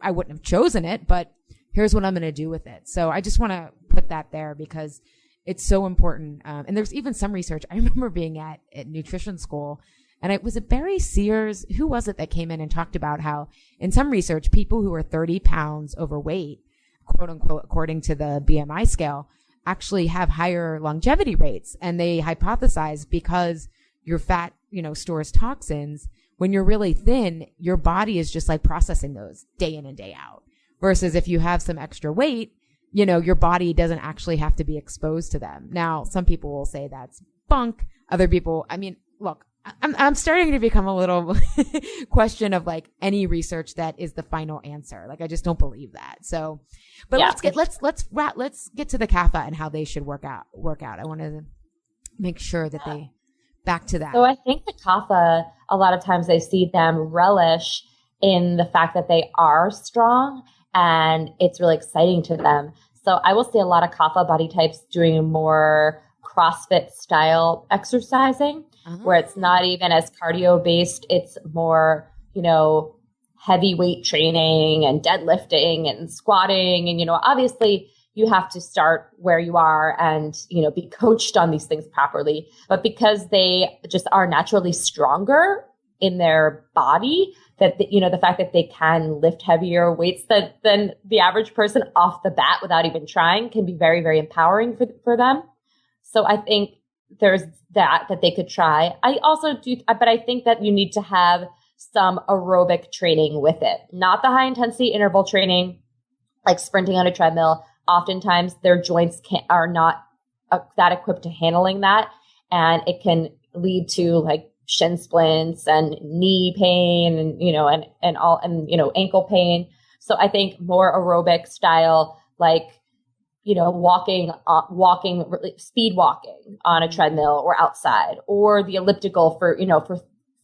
I wouldn't have chosen it, but here's what I'm going to do with it. So I just want to put that there because it's so important. And there's even some research. I remember being at nutrition school and was it Barry Sears? Who was it that came in and talked about how in some research, people who are 30 pounds overweight, quote unquote, according to the BMI scale, actually have higher longevity rates. And they hypothesize because your fat, stores toxins. When you're really thin, your body is just like processing those day in and day out. Versus if you have some extra weight, your body doesn't actually have to be exposed to them. Now, some people will say that's bunk. Other people, I mean, look, I'm starting to become a little question of like any research that is the final answer. Like I just don't believe that. So, but let's get to the kapha and how they should work out. I want to make sure that they back to that. So I think the kapha, a lot of times I see them relish in the fact that they are strong and it's really exciting to them. So I will see a lot of kapha body types doing more CrossFit style exercising where it's not even as cardio based. It's more, heavy weight training and deadlifting and squatting. And, obviously you have to start where you are and, be coached on these things properly. But because they just are naturally stronger in their body, that, the fact that they can lift heavier weights than the average person off the bat without even trying can be very, very empowering for them. So I think there's that they could try. I also do, but I think that you need to have some aerobic training with it, not the high intensity interval training, like sprinting on a treadmill. Oftentimes their joints are not that equipped to handling that. And it can lead to like shin splints and knee pain and ankle pain. So I think more aerobic style, like, walking, speed walking on a treadmill or outside, or the elliptical for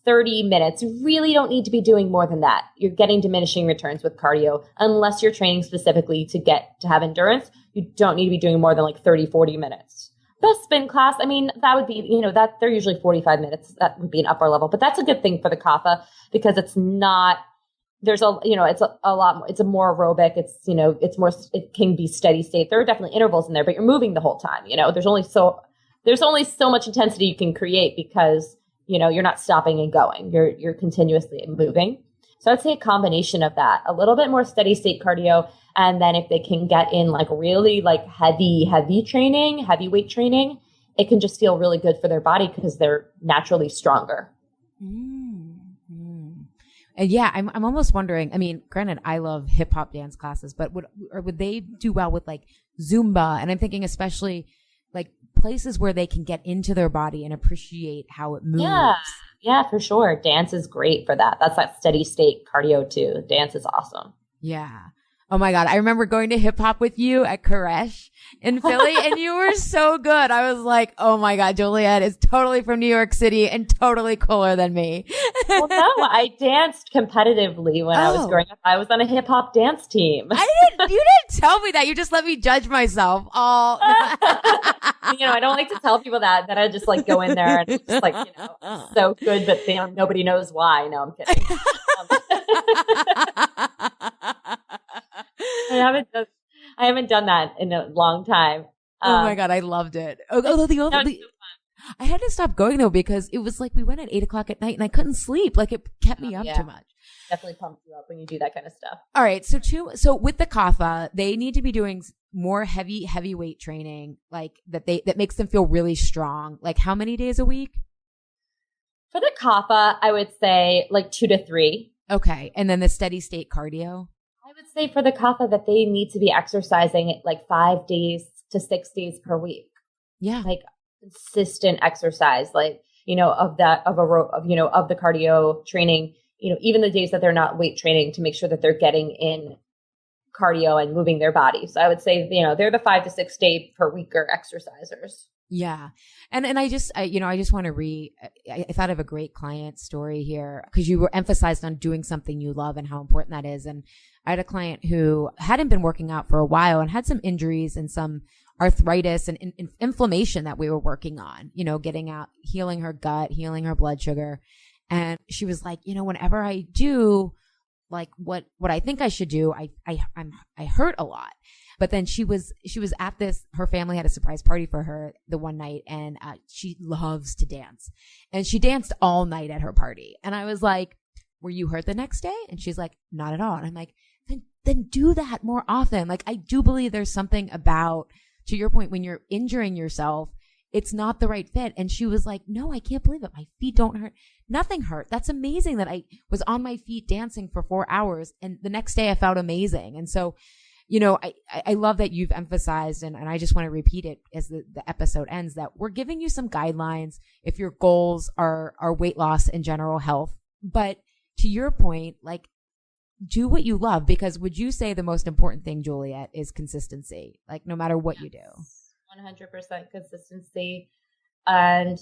30 minutes. You really don't need to be doing more than that. You're getting diminishing returns with cardio unless you're training specifically to have endurance. You don't need to be doing more than like 30, 40 minutes. The spin class, I mean, that would be, that they're usually 45 minutes. That would be an upper level, but that's a good thing for the kapha because it's not, there's it's a lot more, it's a more aerobic. It's, it's more, it can be steady state. There are definitely intervals in there, but you're moving the whole time. There's only so much intensity you can create because, you're not stopping and going. You're continuously moving. So I'd say a combination of that, a little bit more steady state cardio. And then if they can get in like really like heavy training, heavyweight training, it can just feel really good for their body because they're naturally stronger. Mm-hmm. And yeah, I'm almost wondering, I mean, granted, I love hip hop dance classes, but would they do well with like Zumba? And I'm thinking especially like places where they can get into their body and appreciate how it moves. Yeah, for sure. Dance is great for that. That's that steady state cardio too. Dance is awesome. Yeah. Oh my God. I remember going to hip hop with you at Koresh in Philly and you were so good. I was like, oh my God, Juliet is totally from New York City and totally cooler than me. Well, no, I danced competitively when I was growing up. I was on a hip hop dance team. You didn't tell me that. You just let me judge myself. Oh. I don't like to tell people that I just like go in there and it's just like, so good, but nobody knows why. No, I'm kidding. I haven't done that in a long time. Oh my God, I loved it. I had to stop going though because it was like we went at 8:00 at night and I couldn't sleep. Like it kept me up too much. Definitely pumps you up when you do that kind of stuff. All right, so with the kapha, they need to be doing more heavyweight training, like that makes them feel really strong. Like how many days a week? For the kapha, I would say like 2 to 3. Okay, and then the steady state cardio. I would say for the kapha that they need to be exercising like 5 days to 6 days per week. Yeah. Like consistent exercise, like, of the cardio training, even the days that they're not weight training to make sure that they're getting in cardio and moving their body. So I would say, they're the 5 to 6 day per weeker exercisers. Yeah. And I just want to I thought of a great client story here because you were emphasized on doing something you love and how important that is. And I had a client who hadn't been working out for a while and had some injuries and some arthritis and inflammation that we were working on, getting out, healing her gut, healing her blood sugar. And she was like, whenever I do like what I think I should do, I hurt a lot. But then she was at her family had a surprise party for her the one night and she loves to dance and she danced all night at her party. And I was like, were you hurt the next day? And she's like, not at all. And I'm like, then do that more often. Like I do believe there's something about, to your point, when you're injuring yourself, it's not the right fit. And she was like, no, I can't believe it. My feet don't hurt. Nothing hurt. That's amazing that I was on my feet dancing for 4 hours. And the next day I felt amazing. And so, I love that you've emphasized, and I just want to repeat it as the episode ends, that we're giving you some guidelines if your goals are weight loss and general health. But to your point, like, do what you love, because would you say the most important thing, Juliet, is consistency? Like, no matter what you do. 100% consistency and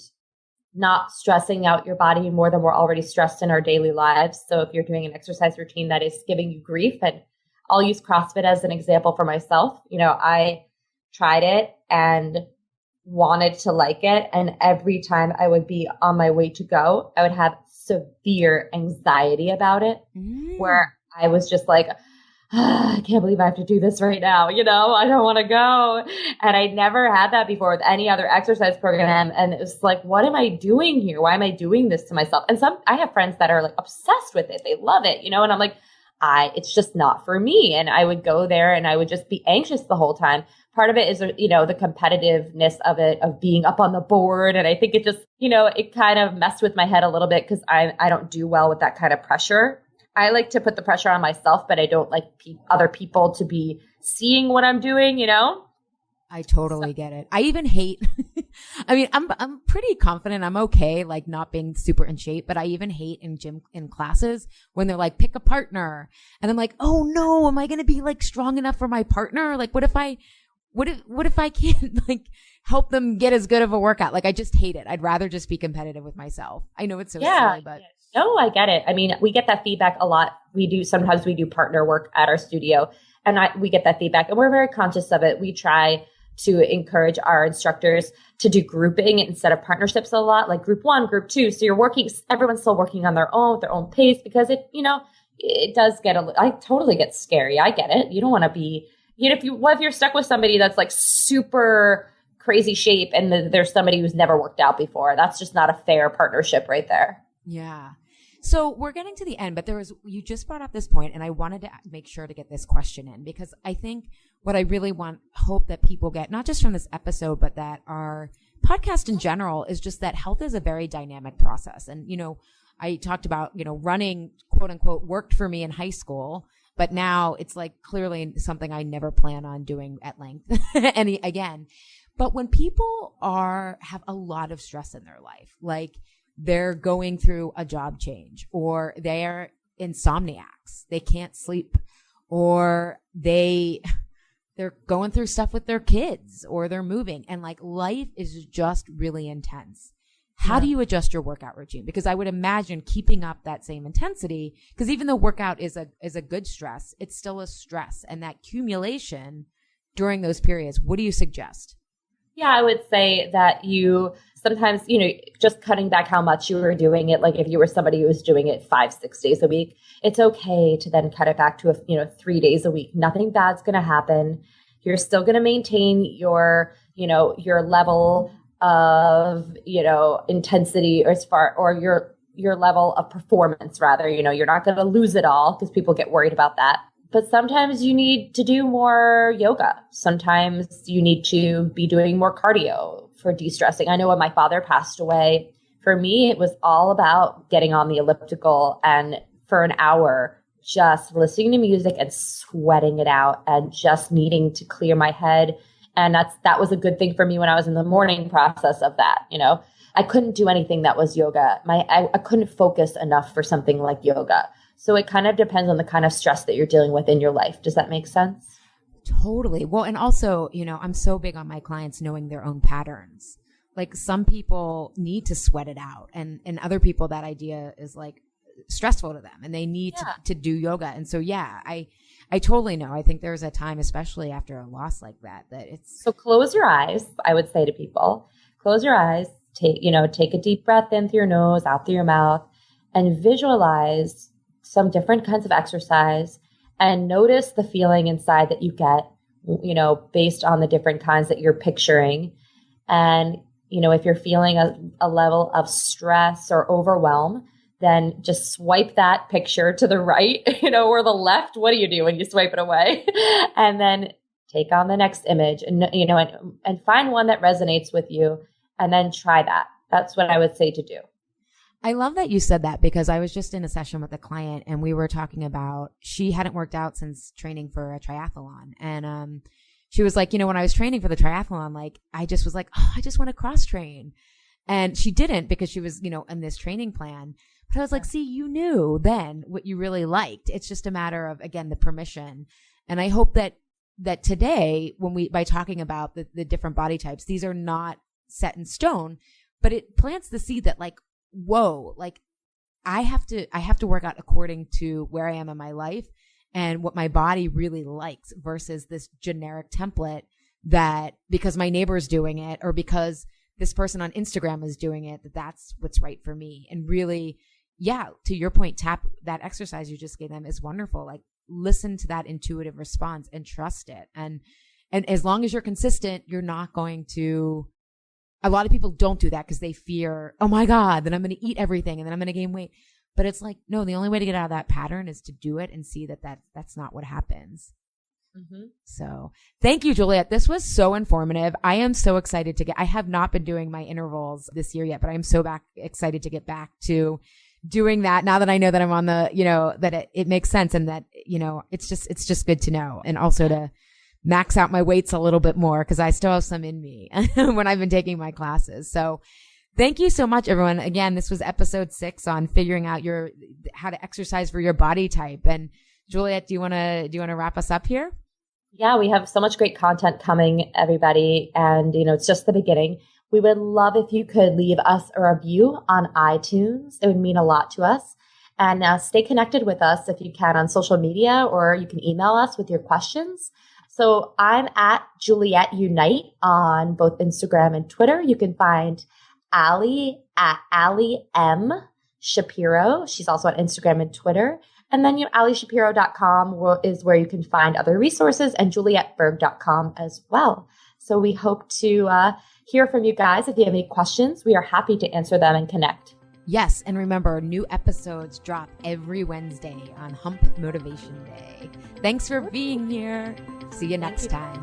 not stressing out your body more than we're already stressed in our daily lives. So if you're doing an exercise routine that is giving you grief, and I'll use CrossFit as an example for myself. I tried it and wanted to like it. And every time I would be on my way to go, I would have severe anxiety about it, where I was just like, I can't believe I have to do this right now. I don't want to go. And I never had that before with any other exercise program. And it was like, what am I doing here? Why am I doing this to myself? And I have friends that are like obsessed with it. They love it, and I'm like, it's just not for me. And I would go there and I would just be anxious the whole time. Part of it is, the competitiveness of it, of being up on the board. And I think it just, it kind of messed with my head a little bit because I don't do well with that kind of pressure. I like to put the pressure on myself, but I don't like other people to be seeing what I'm doing. I totally get it. I even hate, I mean, I'm pretty confident I'm okay, like not being super in shape, but I even hate in classes when they're like, pick a partner. And I'm like, oh no, am I going to be like strong enough for my partner? Like, what if I can't like help them get as good of a workout? Like, I just hate it. I'd rather just be competitive with myself. I know it's so silly, but. No, I get it. I mean, we get that feedback a lot. Sometimes we do partner work at our studio and we get that feedback and we're very conscious of it. We try to encourage our instructors to do grouping instead of partnerships a lot, like group 1, group 2. So everyone's still working on their own pace because it does I totally get scary. I get it. You don't want to be, if you're stuck with somebody that's like super crazy shape and there's somebody who's never worked out before, that's just not a fair partnership right there. Yeah. So we're getting to the end, but you just brought up this point and I wanted to make sure to get this question in because I think what I really hope that people get, not just from this episode, but that our podcast in general is just that health is a very dynamic process. And, I talked about, running quote unquote worked for me in high school, but now it's like clearly something I never plan on doing at length again. But when people have a lot of stress in their life, like they're going through a job change or they're insomniacs, they can't sleep, or they're going through stuff with their kids or they're moving and like life is just really intense. How do you adjust your workout routine? Because I would imagine keeping up that same intensity, because even though workout is a good stress, it's still a stress, and that accumulation during those periods, what do you suggest? Yeah, I would say that you sometimes, just cutting back how much you were doing it. Like if you were somebody who was doing it 5-6 days a week, it's okay to then cut it back to 3 days a week. Nothing bad's going to happen. You're still going to maintain your level of, intensity or your level of performance rather. You're not going to lose it all because people get worried about that. But sometimes you need to do more yoga. Sometimes you need to be doing more cardio for de-stressing. I know when my father passed away, for me, it was all about getting on the elliptical and for an hour, just listening to music and sweating it out and just needing to clear my head. And that was a good thing for me when I was in the morning process of that. I couldn't do anything that was yoga. I couldn't focus enough for something like yoga. So it kind of depends on the kind of stress that you're dealing with in your life. Does that make sense? Totally. Well, and also, I'm so big on my clients knowing their own patterns. Like some people need to sweat it out and other people, that idea is like stressful to them and they need to do yoga. And so, I totally know. I think there's a time, especially after a loss like that it's. So close your eyes. I would say to people, close your eyes, take a deep breath in through your nose, out through your mouth, and visualize some different kinds of exercise and notice the feeling inside that you get, based on the different kinds that you're picturing. And, if you're feeling a level of stress or overwhelm, then just swipe that picture to the right, or the left. What do you do when you swipe it away? And then take on the next image and, and find one that resonates with you and then try that. That's what I would say to do. I love that you said that because I was just in a session with a client and we were talking about, she hadn't worked out since training for a triathlon. And, she was like, when I was training for the triathlon, like, I just was like, oh, I just want to cross train. And she didn't because she was, in this training plan. But I was like, see, you knew then what you really liked. It's just a matter of, again, the permission. And I hope that today, by talking about the different body types, these are not set in stone, but it plants the seed that like, whoa, like I have to work out according to where I am in my life and what my body really likes versus this generic template that because my neighbor's doing it or because this person on Instagram is doing it, that's what's right for me. And really, to your point, tap that exercise you just gave them is wonderful. Like listen to that intuitive response and trust it. And as long as you're consistent, you're not going to, a lot of people don't do that because they fear, oh my God, then I'm going to eat everything and then I'm going to gain weight. But it's like, no, the only way to get out of that pattern is to do it and see that that's not what happens. Mm-hmm. So thank you, Juliet. This was so informative. I am so excited I have not been doing my intervals this year yet, but I'm so excited to get back to doing that now that I know that I'm on the, that it makes sense and that, it's just good to know. And also to max out my weights a little bit more because I still have some in me when I've been taking my classes. So thank you so much, everyone. Again, this was episode 6 on figuring out how to exercise for your body type. And Juliet, do you want to wrap us up here? Yeah, we have so much great content coming, everybody. And, it's just the beginning. We would love if you could leave us a review on iTunes. It would mean a lot to us. And stay connected with us if you can on social media, or you can email us with your questions. So I'm at Juliet Unite on both Instagram and Twitter. You can find Allie at Allie M. Shapiro. She's also on Instagram and Twitter. And then AllieShapiro.com is where you can find other resources, and JulietBerg.com as well. So we hope to hear from you guys. If you have any questions, we are happy to answer them and connect. Yes, and remember, new episodes drop every Wednesday on Hump Motivation Day. Thanks for being here. See you next time.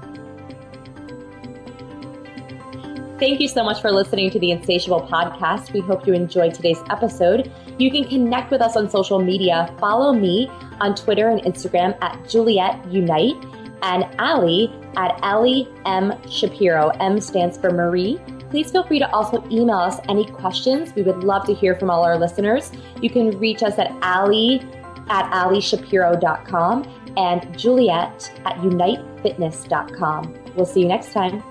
Thank you so much for listening to the Insatiable Podcast. We hope you enjoyed today's episode. You can connect with us on social media. Follow me on Twitter and Instagram at Juliet Unite, and Allie at Allie M. Shapiro. M stands for Marie. Please feel free to also email us any questions. We would love to hear from all our listeners. You can reach us at Allie at AllieShapiro.com and Juliet at UniteFitness.com. We'll see you next time.